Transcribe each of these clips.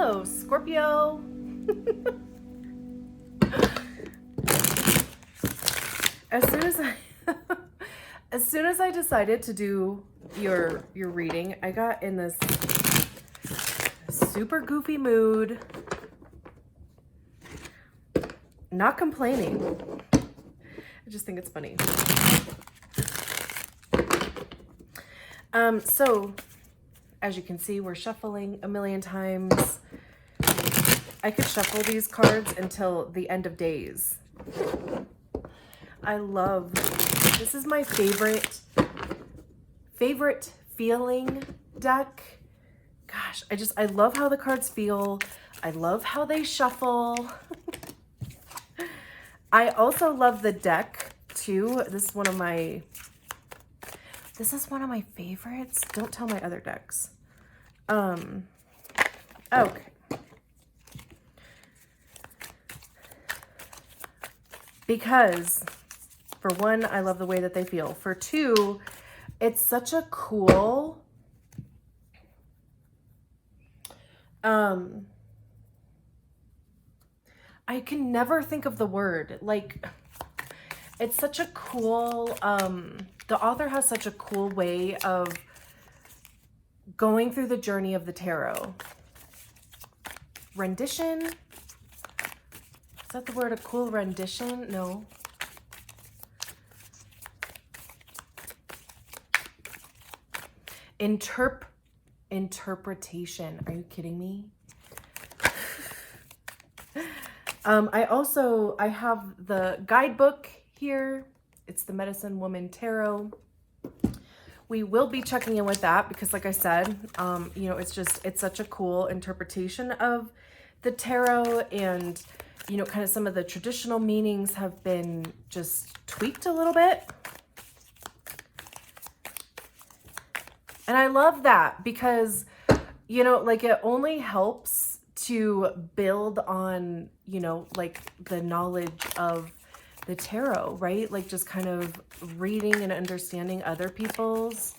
Hello, Scorpio. As soon as I decided to do your reading, I got in this super goofy mood. Not complaining. I just think it's funny. So as you can see, we're shuffling a million times. I could shuffle these cards until the end of days. I love, this is my favorite feeling deck. Gosh, I love how the cards feel. I love how they shuffle. I also love the deck too. This is one of my favorites. Don't tell my other decks. Okay. Because for one, I love the way that they feel. For two, it's such a cool, I can never think of the word. Like, it's such a cool, the author has such a cool way of going through the journey of the tarot. Rendition? Is that the word, a cool rendition? No. Interpretation. Are you kidding me? I have the guidebook here. It's the Medicine Woman Tarot. We will be checking in with that because, like I said, you know, it's such a cool interpretation of the tarot, and, you know, kind of some of the traditional meanings have been just tweaked a little bit. And I love that because, you know, like, it only helps to build on, you know, like, the knowledge of the tarot, right? Like, just kind of reading and understanding other people's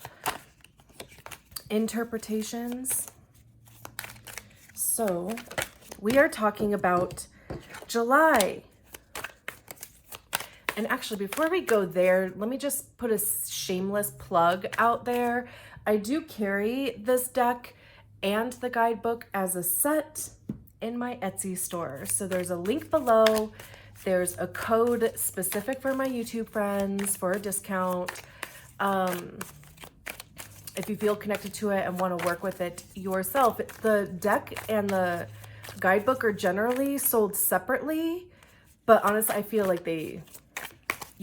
interpretations. So we are talking about July. And actually, before we go there, let me just put a shameless plug out there. I do carry this deck and the guidebook as a set in my Etsy store. So there's a link below. There's a code specific for my YouTube friends for a discount. If you feel connected to it and want to work with it yourself. The deck and the guidebook are generally sold separately, but honestly, I feel like you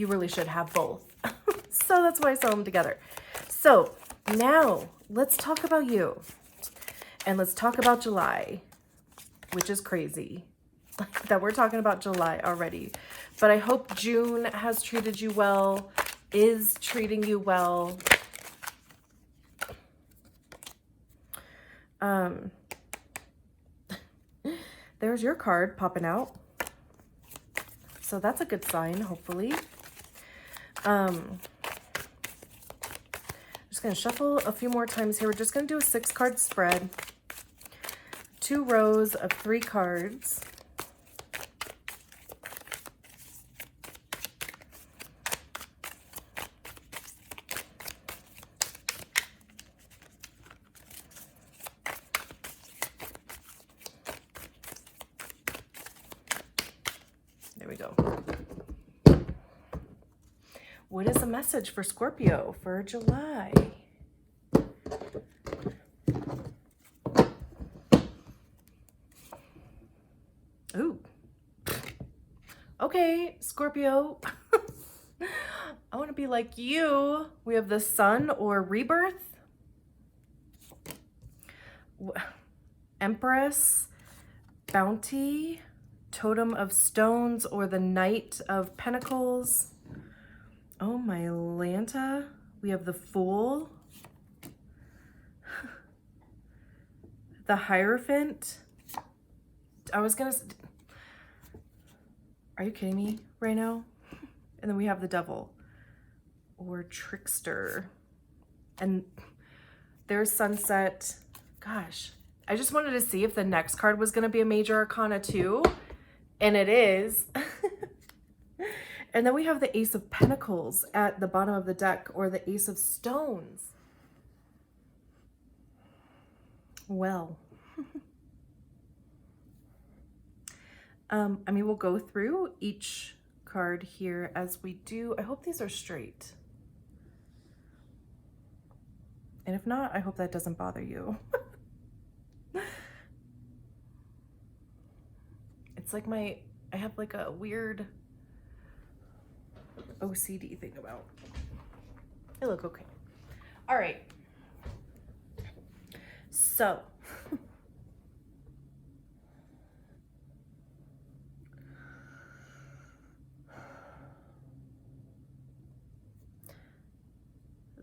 really should have both. So that's why I sell them together. So now let's talk about you. And let's talk about July, which is crazy that we're talking about July already. But I hope June has treated you well, is treating you well. There's your card popping out. So that's a good sign, hopefully. Just going to shuffle a few more times here. We're just going to do a 6-card spread. 2 rows of 3 cards. There we go. What is the message for Scorpio for July? Ooh. Okay, Scorpio. I want to be like you. We have the Sun or Rebirth. Empress, Bounty, Totem of Stones, or the Knight of Pentacles. Oh, my Lanta. We have the Fool. The Hierophant. I was gonna... Are you kidding me right now? And then we have the Devil. Or Trickster. And there's Sunset. Gosh. I just wanted to see if the next card was going to be a major arcana too. And it is. And then we have the Ace of Pentacles at the bottom of the deck, or the Ace of Stones. Well, I mean, we'll go through each card here as we do. I hope these are straight. And if not, I hope that doesn't bother you. It's like I have like a weird OCD thing about. They look okay. All right. So.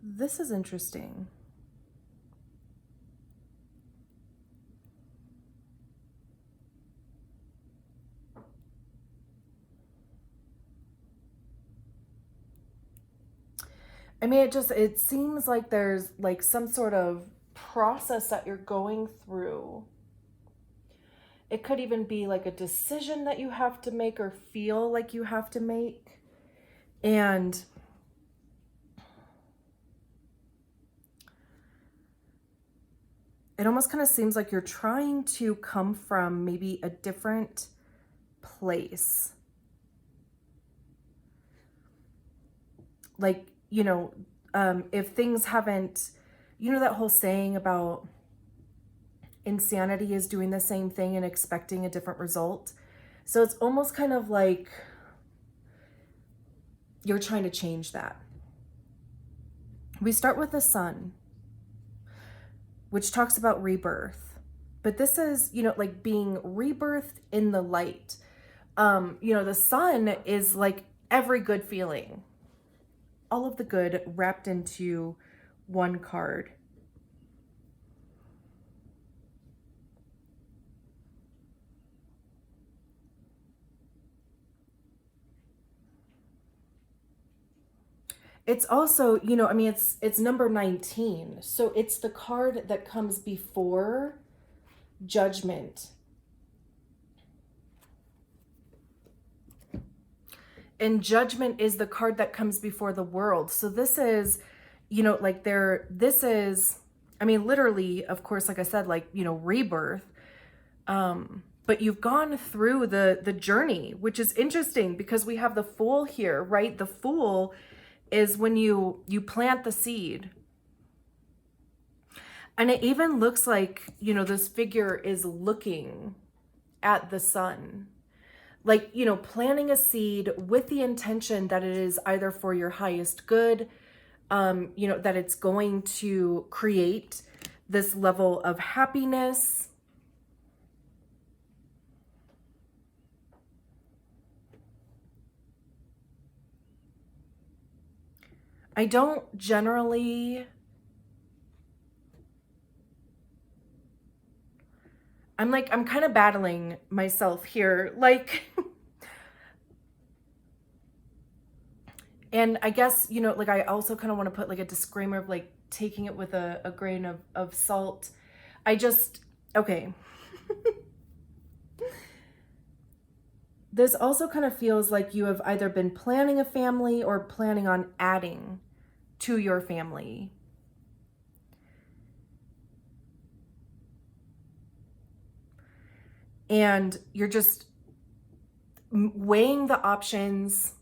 This is interesting. I mean, it seems like there's like some sort of process that you're going through. It could even be like a decision that you have to make or feel like you have to make. And it almost kind of seems like you're trying to come from maybe a different place. Like, you know, if things haven't, you know, that whole saying about insanity is doing the same thing and expecting a different result. So it's almost kind of like you're trying to change that. We start with the sun, which talks about rebirth. But this is, you know, like being rebirthed in the light. You know, the sun is like every good feeling. All of the good wrapped into one card. It's also, you know, I mean, it's number 19. So it's the card that comes before judgment. And judgment is the card that comes before the world. So this is, you know, like this is, I mean, literally, of course, like I said, like, you know, rebirth. But you've gone through the journey, which is interesting because we have the Fool here, right? The Fool is when you plant the seed. And it even looks like, you know, this figure is looking at the sun. Like, you know, planting a seed with the intention that it is either for your highest good, you know, that it's going to create this level of happiness. I don't generally... I'm kind of battling myself here. Like, and I guess, you know, like I also kind of want to put like a disclaimer of like taking it with a grain of salt. Okay. This also kind of feels like you have either been planning a family or planning on adding to your family. And you're just weighing the options.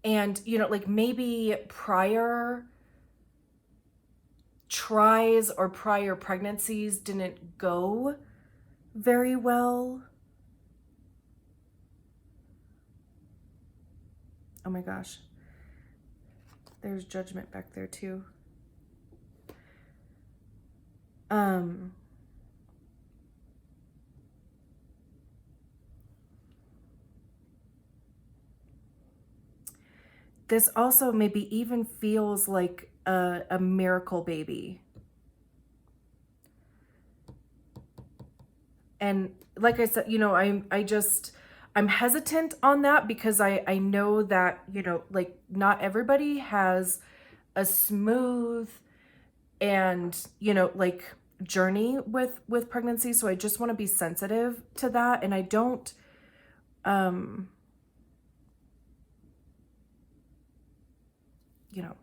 And, you know, like maybe prior tries or prior pregnancies didn't go very well. Oh my gosh. There's judgment back there too. This also maybe even feels like a miracle baby. And like I said, you know, I'm I'm hesitant on that because I know that, you know, like not everybody has a smooth and, you know, like journey with pregnancy. So I just want to be sensitive to that. And I don't, you know,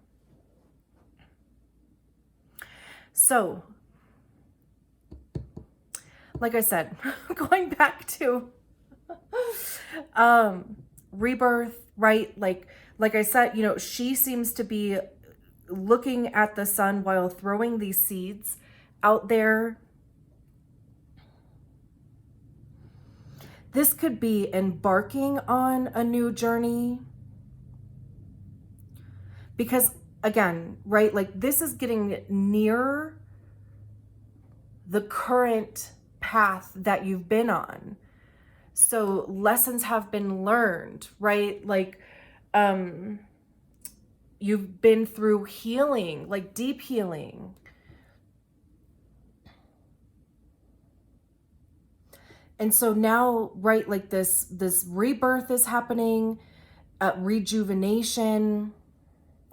so like I said, going back to rebirth, right? Like I said, you know, she seems to be looking at the sun while throwing these seeds out there. This could be embarking on a new journey. Because again, right, like this is getting near the current path that you've been on. So lessons have been learned, right? Like, you've been through healing, like deep healing. And so now, right, like this rebirth is happening, rejuvenation,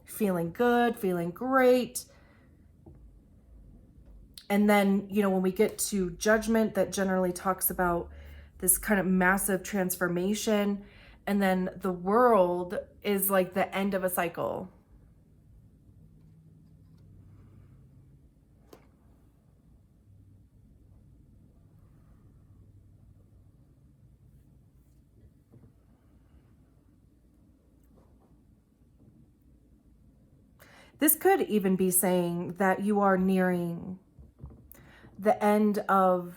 feeling good, feeling great. And then, you know, when we get to judgment, that generally talks about this kind of massive transformation. And then the world is like the end of a cycle. This could even be saying that you are nearing the end of,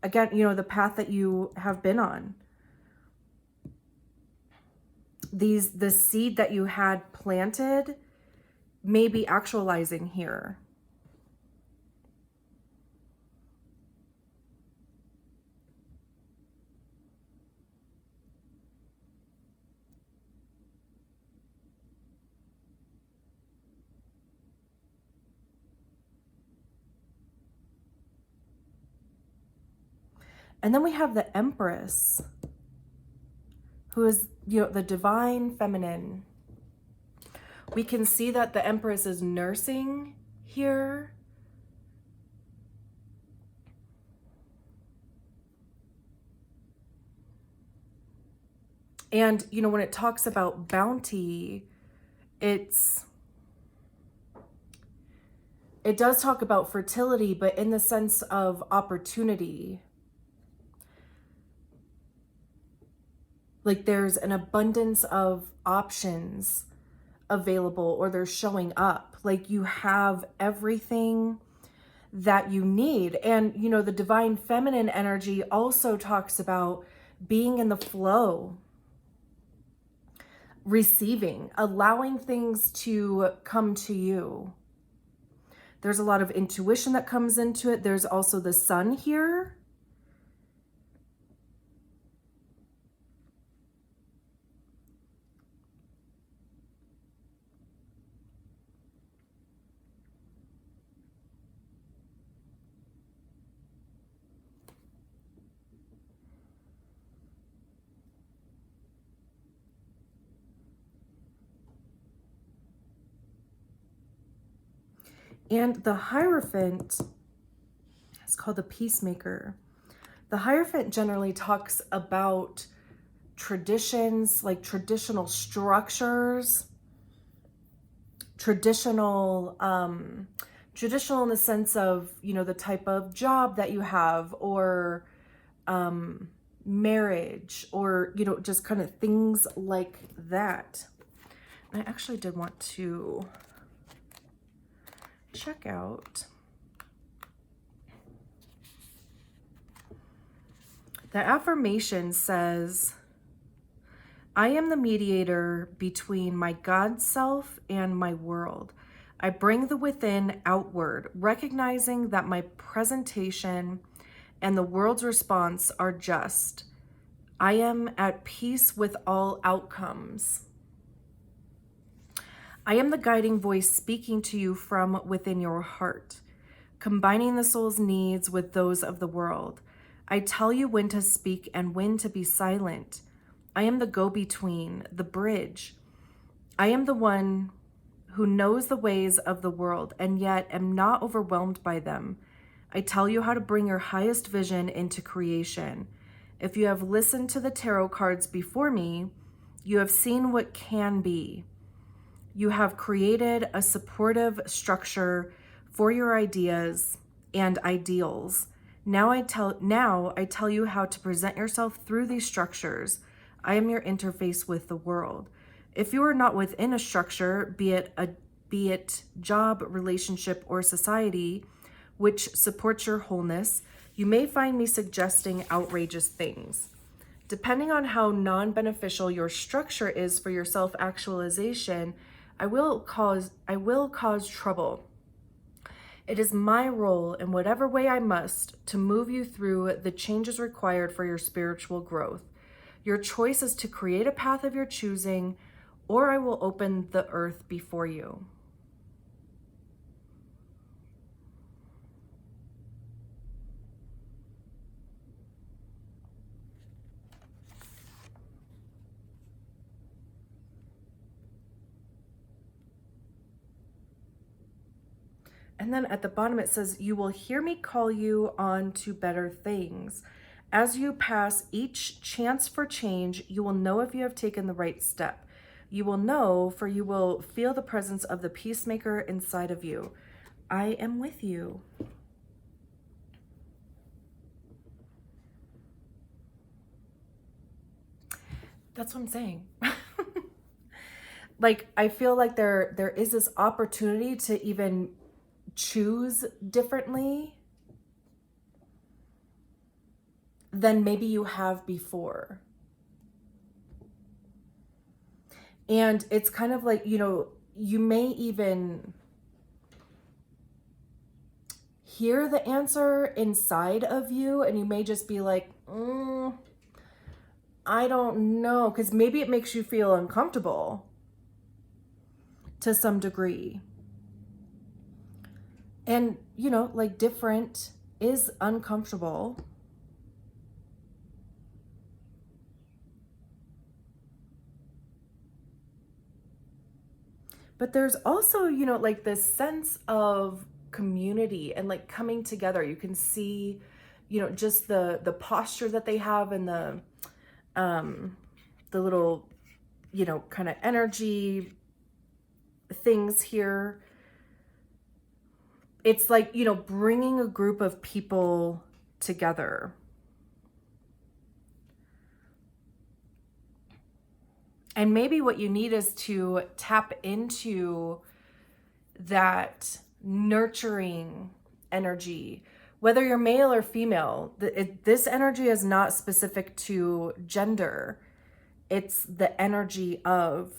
again, you know, the path that you have been on. The seed that you had planted may be actualizing here. And then we have the Empress, who is, you know, the divine feminine. We can see that the Empress is nursing here. And, you know, when it talks about bounty, it does talk about fertility, but in the sense of opportunity. Like there's an abundance of options available, or they're showing up. Like you have everything that you need. And, you know, the divine feminine energy also talks about being in the flow, receiving, allowing things to come to you. There's a lot of intuition that comes into it. There's also the sun here. And the Hierophant is called the Peacemaker. The Hierophant generally talks about traditions, like traditional structures, traditional in the sense of, you know, the type of job that you have, or marriage, or, you know, just kind of things like that. I actually did want to check out the affirmation. Says, I am the mediator between my God self and my world. I bring the within outward, recognizing that my presentation and the world's response are just. I am at peace with all outcomes. I am the guiding voice speaking to you from within your heart, combining the soul's needs with those of the world. I tell you when to speak and when to be silent. I am the go-between, the bridge. I am the one who knows the ways of the world and yet am not overwhelmed by them. I tell you how to bring your highest vision into creation. If you have listened to the tarot cards before me, you have seen what can be. You have created a supportive structure for your ideas and ideals. Now I tell you how to present yourself through these structures. I am your interface with the world. If you are not within a structure, be it job, relationship, or society, which supports your wholeness, you may find me suggesting outrageous things. Depending on how non-beneficial your structure is for your self-actualization, I will cause trouble. It is my role, in whatever way I must, to move you through the changes required for your spiritual growth. Your choice is to create a path of your choosing, or I will open the earth before you. And then at the bottom it says, you will hear me call you on to better things. As you pass each chance for change, you will know if you have taken the right step. You will know, for you will feel the presence of the peacemaker inside of you. I am with you. That's what I'm saying. Like, I feel like there is this opportunity to even choose differently than maybe you have before. And it's kind of like, you know, you may even hear the answer inside of you and you may just be like, I don't know, because maybe it makes you feel uncomfortable to some degree. And, you know, like, different is uncomfortable. But there's also, you know, like this sense of community and like coming together. You can see, you know, just the posture that they have and the little, you know, kind of energy things here. It's like, you know, bringing a group of people together. And maybe what you need is to tap into that nurturing energy, whether you're male or female. This energy is not specific to gender. It's the energy of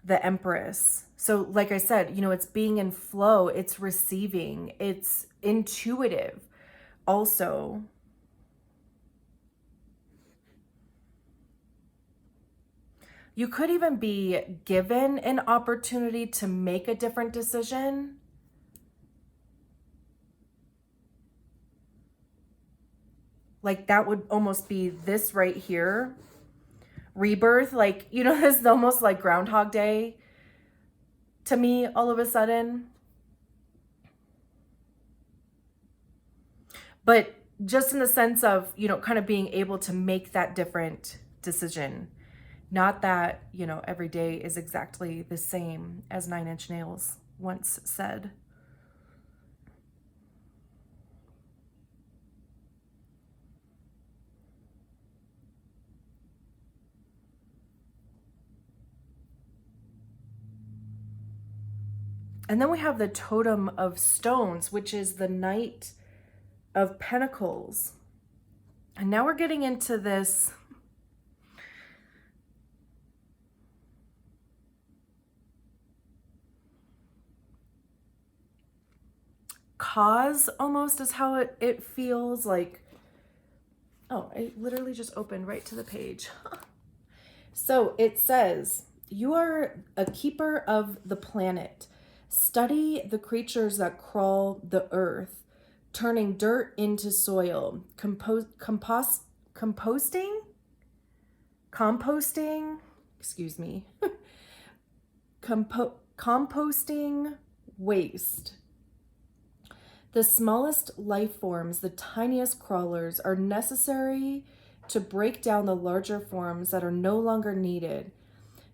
the Empress. So like I said, you know, it's being in flow, it's receiving, it's intuitive also. You could even be given an opportunity to make a different decision. Like, that would almost be this right here. Rebirth, like, you know, this is almost like Groundhog Day to me all of a sudden. But just in the sense of, you know, kind of being able to make that different decision. Not that, you know, every day is exactly the same, as 9 Inch Nails once said. And then we have the Totem of Stones, which is the Knight of Pentacles. And now we're getting into this cause, almost, is how it feels like. Oh, I literally just opened right to the page. So it says, you are a keeper of the planet. Study the creatures that crawl the earth. turning dirt into soil, composting, excuse me, composting waste. The smallest life forms, the tiniest crawlers, are necessary to break down the larger forms that are no longer needed.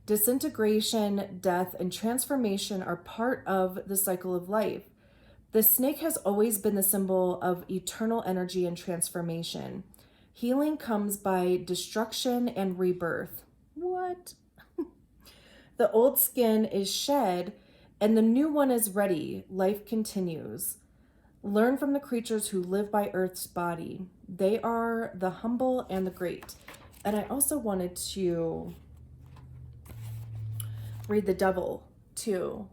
Disintegration, death, and transformation are part of the cycle of life. The snake has always been the symbol of eternal energy and transformation. Healing comes by destruction and rebirth. What? The old skin is shed and the new one is ready. Life continues. Learn from the creatures who live by Earth's body. They are the humble and the great. And I also wanted to read the Devil too,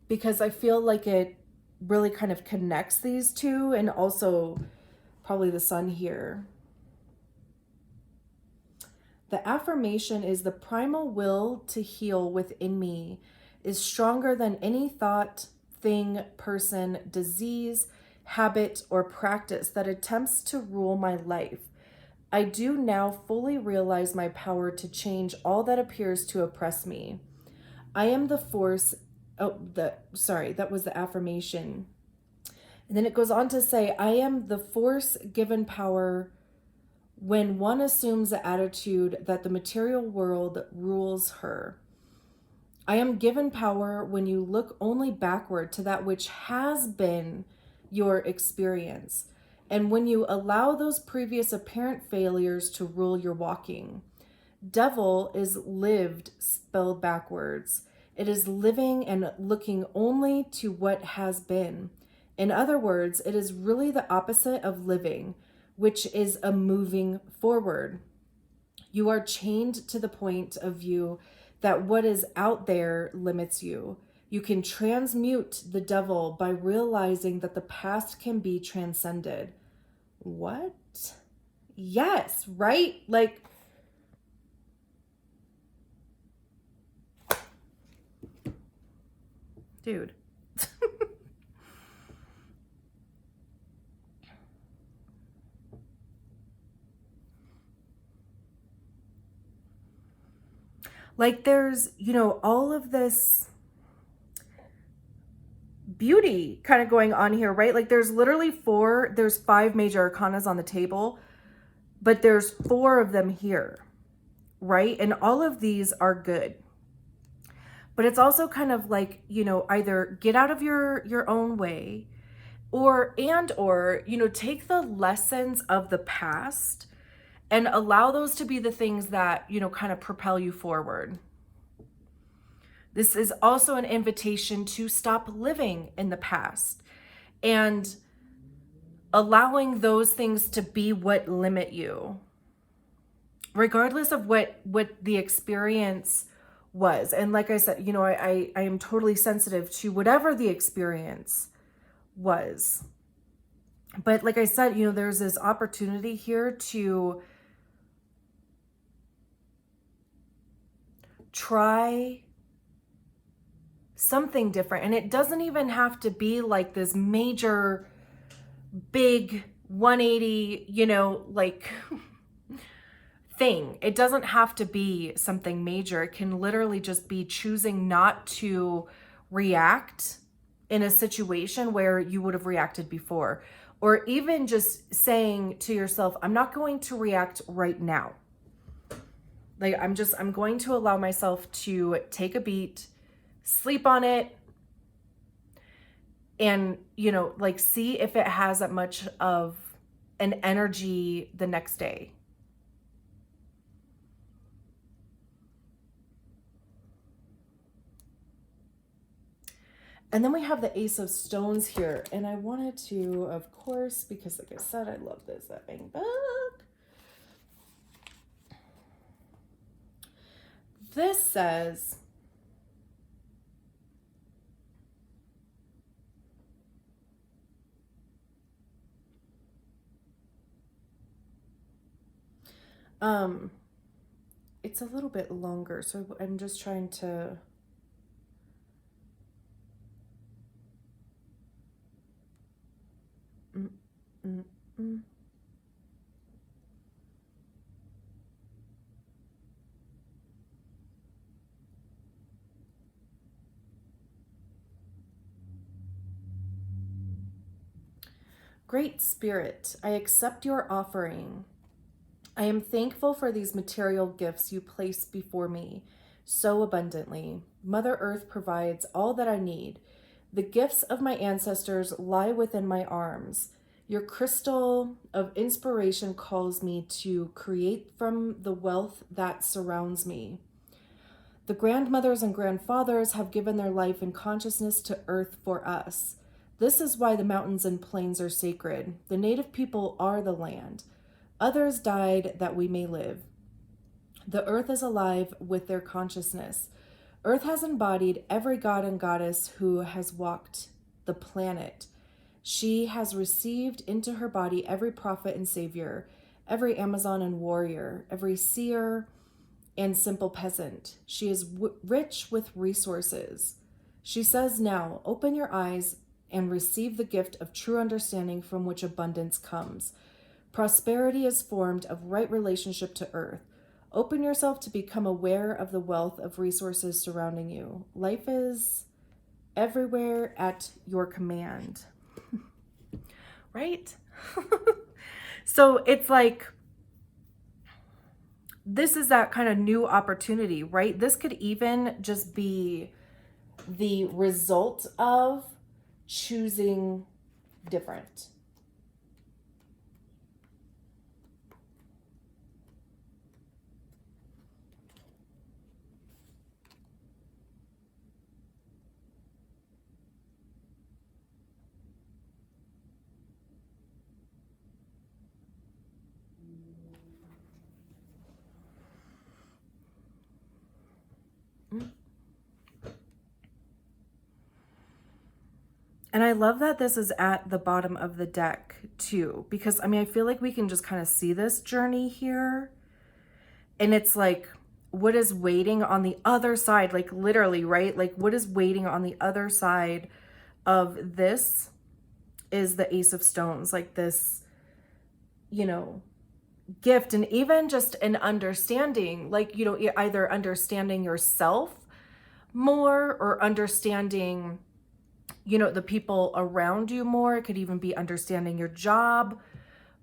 because I feel like it really kind of connects these two, and also probably the Sun here. The affirmation is: the primal will to heal within me is stronger than any thought, thing, person, disease, habit, or practice that attempts to rule my life. I do now fully realize my power to change all that appears to oppress me. I am the force. That was the affirmation. And then it goes on to say, I am the force given power when one assumes the attitude that the material world rules her. I am given power when you look only backward to that which has been your experience, and when you allow those previous apparent failures to rule your walking. Devil is lived spelled backwards. It is living and looking only to what has been. In other words, it is really the opposite of living, which is a moving forward. You are chained to the point of view that what is out there limits you. You can transmute the devil by realizing that the past can be transcended. What? Yes, right? Like, dude. Like, there's, all of this beauty kind of going on here, right? Like, there's there's 5 major arcanas on the table, but there's 4 of them here, right? And all of these are good. But it's also kind of like, either get out of your own way, or take the lessons of the past and allow those to be the things that, kind of propel you forward. This is also an invitation to stop living in the past and allowing those things to be what limit you, regardless of what the experience was. And like I said, I am totally sensitive to whatever the experience was. But like I said, there's this opportunity here to try something different. And it doesn't even have to be like this major, big 180, thing. It doesn't have to be something major. It can literally just be choosing not to react in a situation where you would have reacted before. Or even just saying to yourself, I'm not going to react right now. Like, I'm going to allow myself to take a beat, sleep on it, and, see if it has that much of an energy the next day. And then we have the Ace of Stones here. And I wanted to, of course, because like I said, I love this effing book. This says, it's a little bit longer, so I'm just trying to... Mm-mm. Great Spirit, I accept your offering. I am thankful for these material gifts you place before me so abundantly. Mother Earth provides all that I need. The gifts of my ancestors lie within my arms. Your crystal of inspiration calls me to create from the wealth that surrounds me. The grandmothers and grandfathers have given their life and consciousness to Earth for us. This is why the mountains and plains are sacred. The native people are the land. Others died that we may live. The earth is alive with their consciousness. Earth has embodied every god and goddess who has walked the planet. She has received into her body every prophet and savior, every Amazon and warrior, every seer and simple peasant. She is rich with resources. She says now, open your eyes and receive the gift of true understanding from which abundance comes. Prosperity is formed of right relationship to earth. Open yourself to become aware of the wealth of resources surrounding you. Life is everywhere at your command. Right? So it's like, this is that kind of new opportunity, right? This could even just be the result of choosing different. And I love that this is at the bottom of the deck too, because I mean, I feel like we can just kind of see this journey here. And it's like, what is waiting on the other side? Like literally, right? Like what is waiting on the other side of this is the Ace of Stones, like this, you know, gift. And even just an understanding, like, you know, either understanding yourself more or understanding, you know, the people around you more. It could even be understanding your job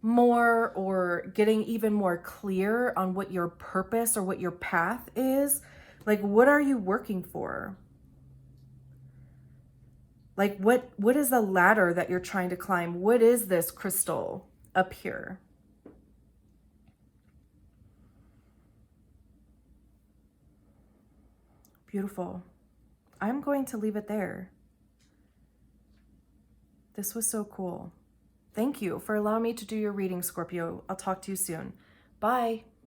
more, or getting even more clear on what your purpose or what your path is. Like, what are you working for? Like, what is the ladder that you're trying to climb? What is this crystal up here? Beautiful. I'm going to leave it there. This was so cool. Thank you for allowing me to do your reading, Scorpio. I'll talk to you soon. Bye.